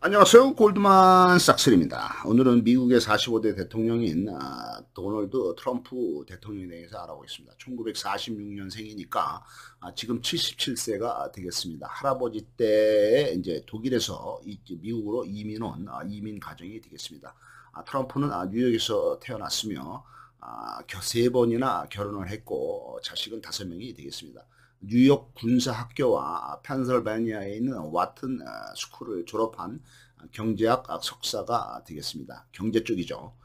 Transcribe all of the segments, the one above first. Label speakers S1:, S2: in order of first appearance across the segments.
S1: 안녕하세요. 골드만삭스입니다. 오늘은 미국의 45대 대통령인 도널드 트럼프 대통령에 대해서 알아보겠습니다. 1946년생이니까 지금 77세가 되겠습니다. 할아버지 때에 이제 독일에서 미국으로 이민 온 이민 가정이 되겠습니다. 트럼프는 뉴욕에서 태어났으며 세 번이나 결혼을 했고 자식은 5명이 되겠습니다. 뉴욕 군사학교와 펜실베니아에 있는 와튼 스쿨을 졸업한 경제학 석사가 되겠습니다. 경제 쪽이죠.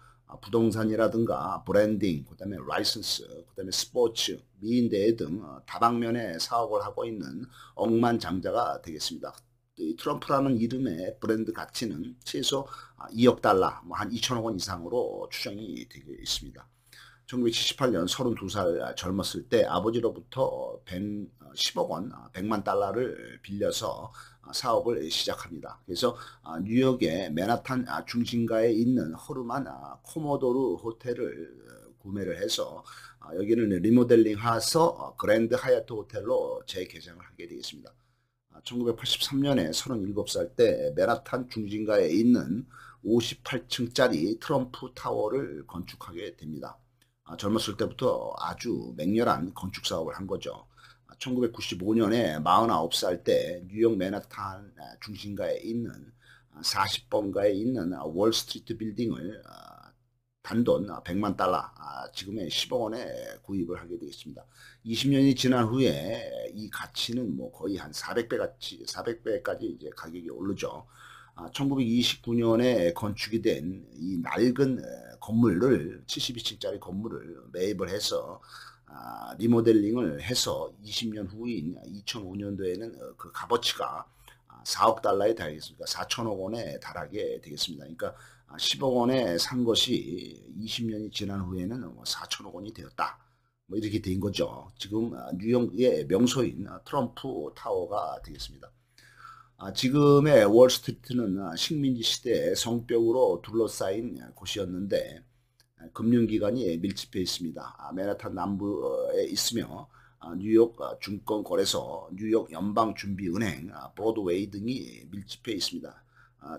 S1: 부동산이라든가 브랜딩, 그다음에 라이선스, 그다음에 스포츠, 미인대회 등 다방면의 사업을 하고 있는 억만장자가 되겠습니다. 이 트럼프라는 이름의 브랜드 가치는 최소 2억 달러, 한 2천억 원 이상으로 추정이 되고 있습니다. 1978년 32살 젊었을 때 아버지로부터 10억 원, 100만 달러를 빌려서 사업을 시작합니다. 그래서 뉴욕의 맨하탄 중심가에 있는 허름한 코모도르 호텔을 구매를 해서 여기는 리모델링 해서 그랜드 하얏트 호텔로 재개장을 하게 되겠습니다. 1983년에 37살 때 맨하탄 중심가에 있는 58층짜리 트럼프 타워를 건축하게 됩니다. 젊었을 때부터 아주 맹렬한 건축 사업을 한 거죠. 1995년에 49살 때 뉴욕 맨하탄 중심가에 있는 40번가에 있는 월스트리트 빌딩을 단돈 100만 달러, 지금의 10억 원에 구입을 하게 되겠습니다. 20년이 지난 후에 이 가치는 뭐 거의 한 400배까지 이제 가격이 오르죠. 1929년에 건축이 된 이 낡은 건물을 72층짜리 건물을 매입을 해서 리모델링을 해서 20년 후인 2005년도에는 그 값어치가 4억 달러에 달하겠습니다. 4천억 원에 달하게 되겠습니다. 그러니까 10억 원에 산 것이 20년이 지난 후에는 4천억 원이 되었다. 뭐 이렇게 된 거죠. 지금 뉴욕의 명소인 트럼프 타워가 되겠습니다. 지금의 월스트리트는 식민지 시대의 성벽으로 둘러싸인 곳이었는데 금융기관이 밀집해 있습니다. 맨하탄 남부에 있으며 뉴욕 증권거래소, 뉴욕 연방준비은행, 브로드웨이 등이 밀집해 있습니다.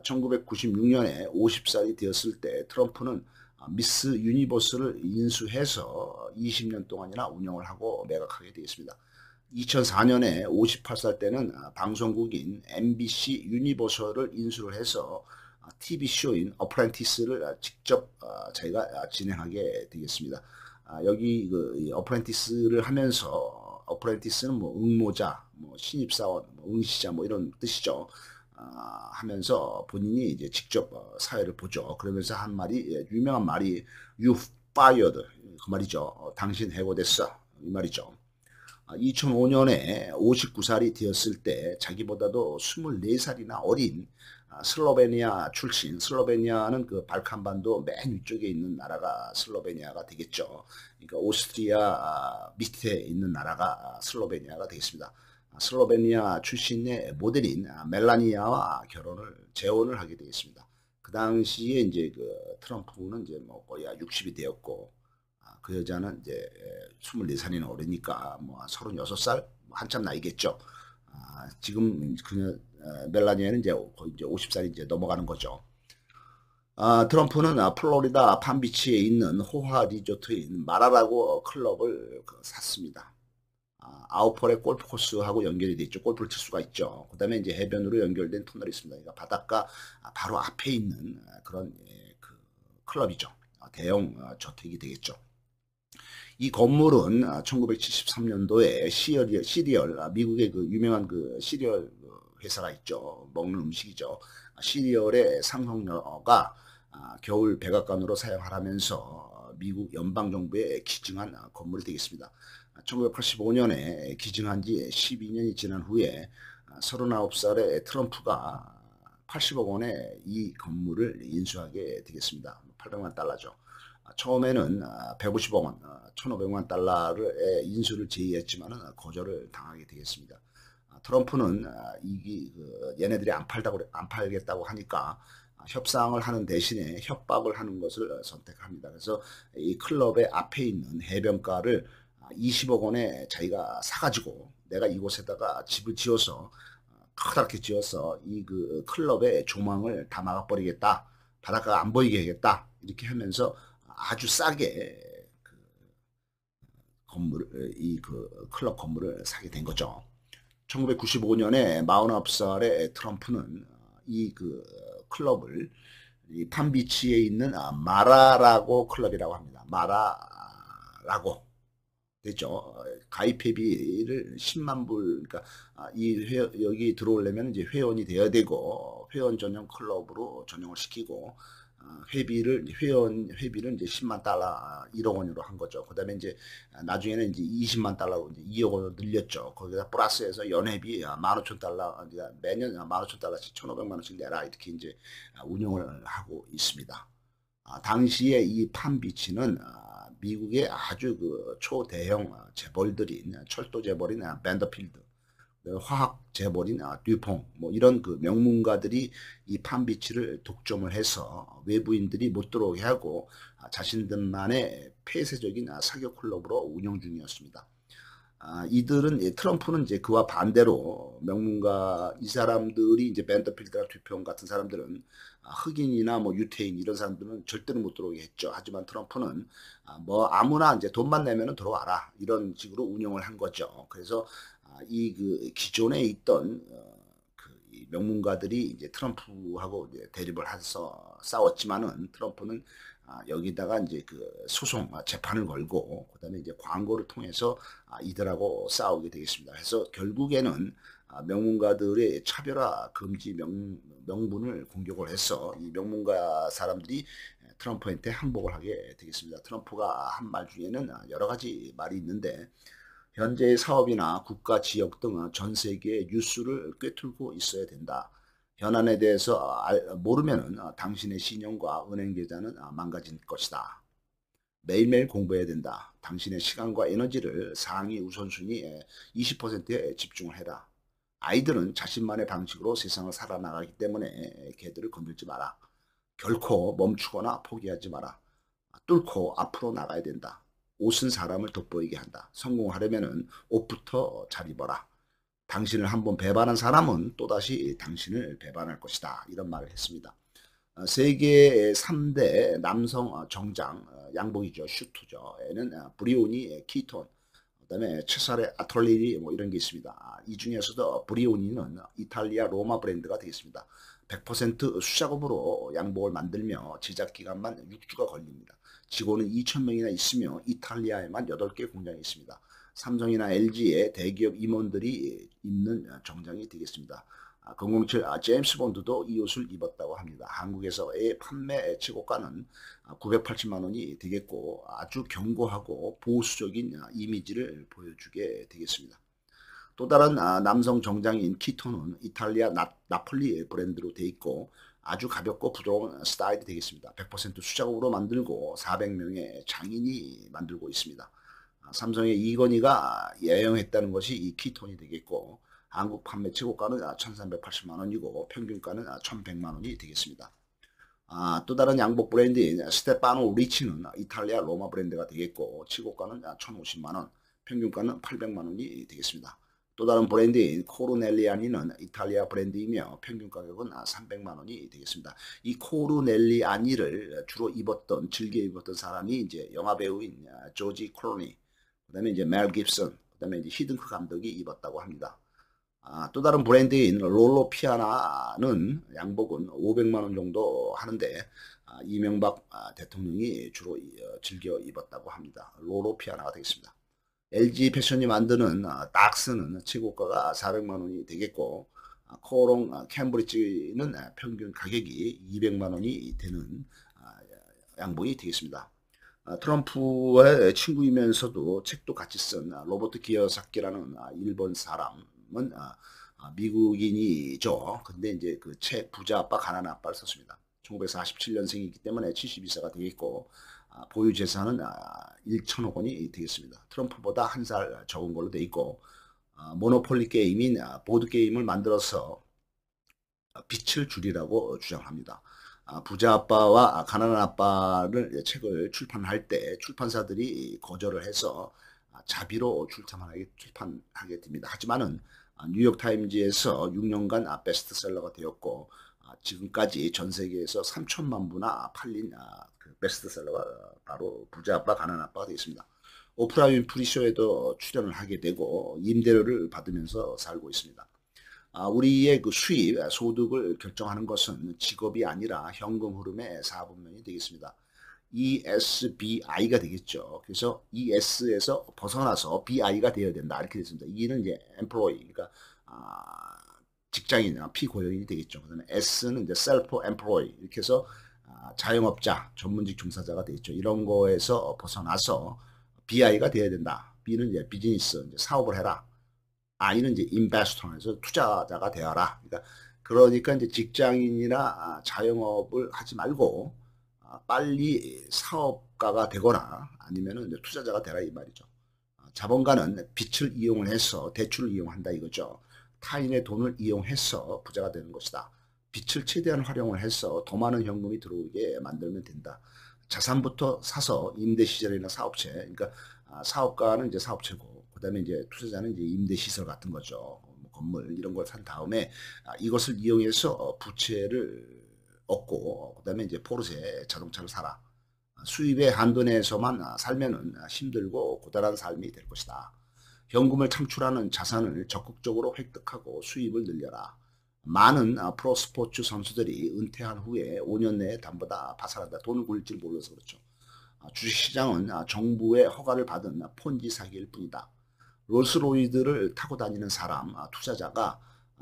S1: 1996년에 50살이 되었을 때 트럼프는 미스 유니버스를 인수해서 20년 동안이나 운영을 하고 매각하게 되겠습니다. 2004년에 58살 때는 방송국인 MBC 유니버설을 인수를 해서 TV쇼인 어프렌티스를 직접 자기가 진행하게 되겠습니다. 여기 그 어프렌티스를 하면서 어프렌티스는 뭐 응모자, 뭐 신입사원, 뭐 응시자 뭐 이런 뜻이죠. 하면서 본인이 이제 직접 사회를 보죠. 그러면서 한 말이 유명한 말이 You fired 그 말이죠. 당신 해고됐어 이 말이죠. 2005년에 59살이 되었을 때 자기보다도 24살이나 어린 슬로베니아 출신, 슬로베니아는 그 발칸반도 맨 위쪽에 있는 나라가 슬로베니아가 되겠죠. 그러니까 오스트리아 밑에 있는 나라가 슬로베니아가 되겠습니다. 슬로베니아 출신의 모델인 멜라니아와 재혼을 하게 되겠습니다. 그 당시에 이제 그 트럼프는 이제 뭐 거의 60이 되었고 그 여자는 이제 24살이나 어리니까 뭐 36살 한참 나이겠죠. 지금 그 멜라니아는 이제 거의 이제 50살이 이제 넘어가는 거죠. 트럼프는 플로리다 판비치에 있는 호화 리조트인 마라라고 클럽을 샀습니다. 9홀의 골프 코스하고 연결이 돼 있죠. 골프를 칠 수가 있죠. 그 다음에 이제 해변으로 연결된 터널이 있습니다. 그러니까 바닷가 바로 앞에 있는 그런 그 클럽이죠. 대형 저택이 되겠죠. 이 건물은 1973년도에 시리얼, 미국의 그 유명한 그 시리얼 회사가 있죠. 먹는 음식이죠. 시리얼의 상속녀가 겨울 백악관으로 사용하라면서 미국 연방정부에 기증한 건물이 되겠습니다. 1985년에 기증한 지 12년이 지난 후에 39살의 트럼프가 80억 원에 이 건물을 인수하게 되겠습니다. 800만 달러죠. 처음에는 150억 원, 1,500만 달러를 인수를 제의했지만 거절을 당하게 되겠습니다. 트럼프는 얘네들이 안 팔겠다고 하니까 협상을 하는 대신에 협박을 하는 것을 선택합니다. 그래서 이 클럽의 앞에 있는 해변가를 20억 원에 자기가 사가지고 내가 이곳에다가 집을 지어서 커다랗게 지어서 이 그 클럽의 조망을 다 막아버리겠다. 바닷가가 안 보이게 하겠다. 이렇게 하면서 아주 싸게 그 건물, 이 그 클럽 건물을 사게 된 거죠. 1995년에 49살의 트럼프는 이 그 클럽을 이 팜비치에 있는 마라라고 클럽이라고 합니다. 마라라고 됐죠. 가입회비를 10만 불, 그러니까 여기 들어오려면 이제 회원이 되어야 되고 회원 전용 클럽으로 전용을 시키고 회비를 이제 10만 달러 1억 원으로 한 거죠. 그다음에 이제 나중에는 이제 20만 달러로 이제 2억 원으로 늘렸죠. 거기다 플러스해서 연회비 15,000달러, 매년 15,000달러씩 1,500만 원씩 내라 이렇게 이제 운영을 하고 있습니다. 당시에 이 팜비치는 미국의 아주 그 초대형 재벌들인 철도 재벌인 밴더필드, 화학 재벌인 듀퐁, 뭐 이런 그 명문가들이 이 팜비치를 독점을 해서 외부인들이 못 들어오게 하고 자신들만의 폐쇄적인 사교 클럽으로 운영 중이었습니다. 이들은 트럼프는 이제 그와 반대로 명문가 이 사람들이 이제 밴더필드나 듀퐁 같은 사람들은 흑인이나 뭐 유태인 이런 사람들은 절대로 못 들어오게 했죠. 하지만 트럼프는 뭐 아무나 이제 돈만 내면은 들어와라 이런 식으로 운영을 한 거죠. 그래서 이 그 기존에 있던 그 명문가들이 이제 트럼프하고 이제 대립을 해서 싸웠지만은 트럼프는 여기다가 이제 그 소송 재판을 걸고 그다음에 이제 광고를 통해서 이들하고 싸우게 되겠습니다. 그래서 결국에는 명문가들의 차별화 금지 명분을 공격을 해서 이 명문가 사람들이 트럼프한테 항복을 하게 되겠습니다. 트럼프가 한 말 중에는 여러 가지 말이 있는데 현재의 사업이나 국가 지역 등 전 세계의 뉴스를 꿰뚫고 있어야 된다. 현안에 대해서 모르면 당신의 신용과 은행 계좌는 망가질 것이다. 매일매일 공부해야 된다. 당신의 시간과 에너지를 상위 우선순위에 20%에 집중을 해라. 아이들은 자신만의 방식으로 세상을 살아나가기 때문에 걔들을 건들지 마라. 결코 멈추거나 포기하지 마라. 뚫고 앞으로 나가야 된다. 옷은 사람을 돋보이게 한다. 성공하려면 옷부터 잘 입어라. 당신을 한번 배반한 사람은 또다시 당신을 배반할 것이다. 이런 말을 했습니다. 세계 3대 남성 정장 양복이죠. 슈트죠. 에는 브리오니, 키톤, 그다음에 체사레 아톨리리 뭐 이런 게 있습니다. 이 중에서도 브리오니는 이탈리아 로마 브랜드가 되겠습니다. 100% 수작업으로 양복을 만들며 제작 기간만 6주가 걸립니다. 직원은 2,000명이나 있으며 이탈리아에만 8개 공장이 있습니다. 삼성이나 LG의 대기업 임원들이 입는 정장이 되겠습니다. 007 제임스 본드도 이 옷을 입었다고 합니다. 한국에서의 판매 최고가는 980만 원이 되겠고 아주 견고하고 보수적인 이미지를 보여주게 되겠습니다. 또 다른 남성 정장인 키토는 이탈리아 나폴리 브랜드로 되어 있고 아주 가볍고 부드러운 스타일이 되겠습니다. 100% 수작업으로 만들고 400명의 장인이 만들고 있습니다. 삼성의 이건희가 예형했다는 것이 이 키톤이 되겠고 한국 판매 최고가는 1,380만 원이고 평균가는 1,100만 원이 되겠습니다. 또 다른 양복 브랜드인 스테파노 리치는 이탈리아 로마 브랜드가 되겠고 최고가는 1,050만 원, 평균가는 800만 원이 되겠습니다. 또 다른 브랜드인 코르넬리아니는 이탈리아 브랜드이며 평균 가격은 300만 원이 되겠습니다. 이 코르넬리아니를 주로 즐겨 입었던 사람이 이제 영화 배우인 조지 클루니, 그다음에 이제 멜 깁슨, 그다음에 이제 히든크 감독이 입었다고 합니다. 또 다른 브랜드인 롤로 피아나는 양복은 500만 원 정도 하는데 이명박 대통령이 주로 즐겨 입었다고 합니다. 롤로 피아나가 되겠습니다. LG 패션이 만드는 닥스는 최고가가 400만 원이 되겠고 코롱 캠브리지는 평균 가격이 200만 원이 되는 양복이 되겠습니다. 트럼프의 친구이면서도 책도 같이 쓴 로버트 기요사키라는 일본 사람은 미국인이죠. 근데 이제 그 책 부자 아빠 가난한 아빠를 썼습니다. 1947년생이기 때문에 72세가 되겠고 보유 재산은 1천억 원이 되겠습니다. 트럼프보다 한 살 적은 걸로 돼 있고 모노폴리 게임인 보드 게임을 만들어서 빚을 줄이라고 주장합니다. 부자 아빠와 가난한 아빠를 책을 출판할 때 출판사들이 거절을 해서 자비로 출판하게 됩니다. 하지만은 뉴욕타임즈에서 6년간 베스트셀러가 되었고 지금까지 전 세계에서 3천만 부나 팔린 그 베스트셀러가 바로 부자 아빠 가난 아빠가 되겠습니다. 오프라 윈프리 쇼에도 출연을 하게 되고 임대료를 받으면서 살고 있습니다. 우리의 그 수입, 소득을 결정하는 것은 직업이 아니라 현금 흐름의 4분면이 되겠습니다. ESBI가 되겠죠. 그래서 ES에서 벗어나서 BI가 되어야 된다. 이렇게 됐습니다. E는 이제 employee, 그러니까 직장인이나 피고용인이 되겠죠. 그다음에 S는 이제 self-employed, 이렇게 해서 자영업자, 전문직 종사자가 되겠죠. 이런 거에서 벗어나서 BI가 되어야 된다. B는 이제 비즈니스, 이제 사업을 해라. I는 이제 investor에서 투자자가 되어라. 그러니까 이제 직장인이나 자영업을 하지 말고 빨리 사업가가 되거나 아니면은 투자자가 되라 이 말이죠. 자본가는 빚을 이용해서 대출을 이용한다 이거죠. 타인의 돈을 이용해서 부자가 되는 것이다. 빚을 최대한 활용을 해서 더 많은 현금이 들어오게 만들면 된다. 자산부터 사서 임대 시설이나 사업체, 그러니까 사업가는 이제 사업체고, 그다음에 이제 투자자는 이제 임대 시설 같은 거죠. 뭐 건물 이런 걸 산 다음에 이것을 이용해서 부채를 얻고, 그다음에 이제 포르쉐 자동차를 사라. 수입의 한도 내에서만 살면은 힘들고 고달한 삶이 될 것이다. 현금을 창출하는 자산을 적극적으로 획득하고 수입을 늘려라. 많은 프로스포츠 선수들이 은퇴한 후에 5년 내에 담보다 파산한다. 돈을 굴릴 줄 몰라서 그렇죠. 주식시장은 정부의 허가를 받은 폰지 사기일 뿐이다. 롤스로이드를 타고 다니는 사람, 투자자가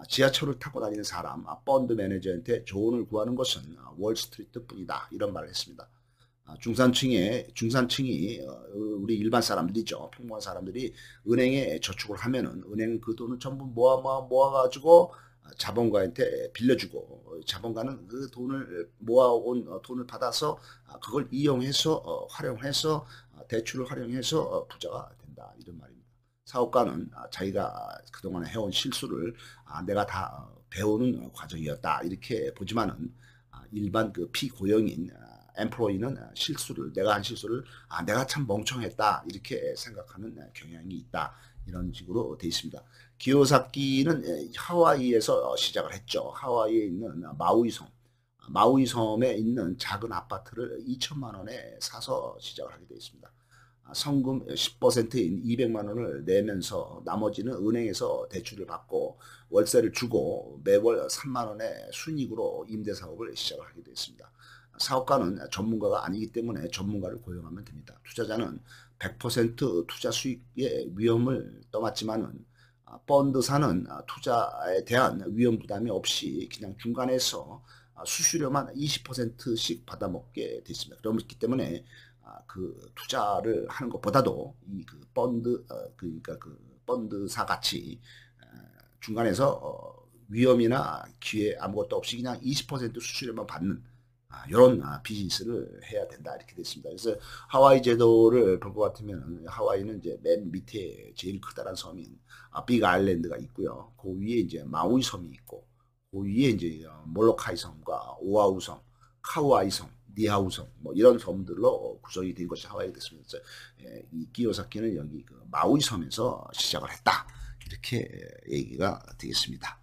S1: 지하철을 타고 다니는 사람, 펀드 매니저한테 조언을 구하는 것은 월스트리트 뿐이다. 이런 말을 했습니다. 중산층이 우리 일반 사람들이죠. 평범한 사람들이 은행에 저축을 하면은 은행은 그 돈을 전부 모아가지고 자본가한테 빌려주고, 자본가는 그 돈을 모아온 돈을 받아서 그걸 이용해서 활용해서 대출을 활용해서 부자가 된다. 이런 말입니다. 사업가는 자기가 그동안에 해온 실수를 내가 다 배우는 과정이었다 이렇게 보지만은 일반 그 피고용인 엠플로이는 내가 한 실수를 내가 참 멍청했다 이렇게 생각하는 경향이 있다. 이런 식으로 되어 있습니다. 기요사키는 하와이에서 시작을 했죠. 하와이에 있는 마우이 섬에 있는 작은 아파트를 2천만 원에 사서 시작을 하게 되어 있습니다. 성금 10%인 200만 원을 내면서 나머지는 은행에서 대출을 받고 월세를 주고 매월 3만 원의 순이익으로 임대사업을 시작을 하게 되었습니다. 사업가는 전문가가 아니기 때문에 전문가를 고용하면 됩니다. 투자자는 100% 투자 수익의 위험을 떠맡지만은 펀드사는 투자에 대한 위험 부담이 없이 그냥 중간에서 수수료만 20%씩 받아먹게 돼 있습니다. 그렇기 때문에 그 투자를 하는 것보다도 이 그 그러니까 그 펀드사 같이 중간에서 위험이나 기회 아무것도 없이 그냥 20% 수수료만 받는 이런 비즈니스를 해야 된다 이렇게 됐습니다. 그래서 하와이 제도를 볼 것 같으면 하와이는 이제 맨 밑에 제일 크다란 섬인 빅 아일랜드가 있고요. 그 위에 이제 마우이 섬이 있고, 그 위에 이제 몰로카이 섬과 오아우 섬, 카우아이 섬, 니하우 섬, 뭐 이런 섬들로 구성이 된 것이 하와이가 됐습니다. 그래서 이 기요사키는 여기 그 마우이 섬에서 시작을 했다 이렇게 얘기가 되겠습니다.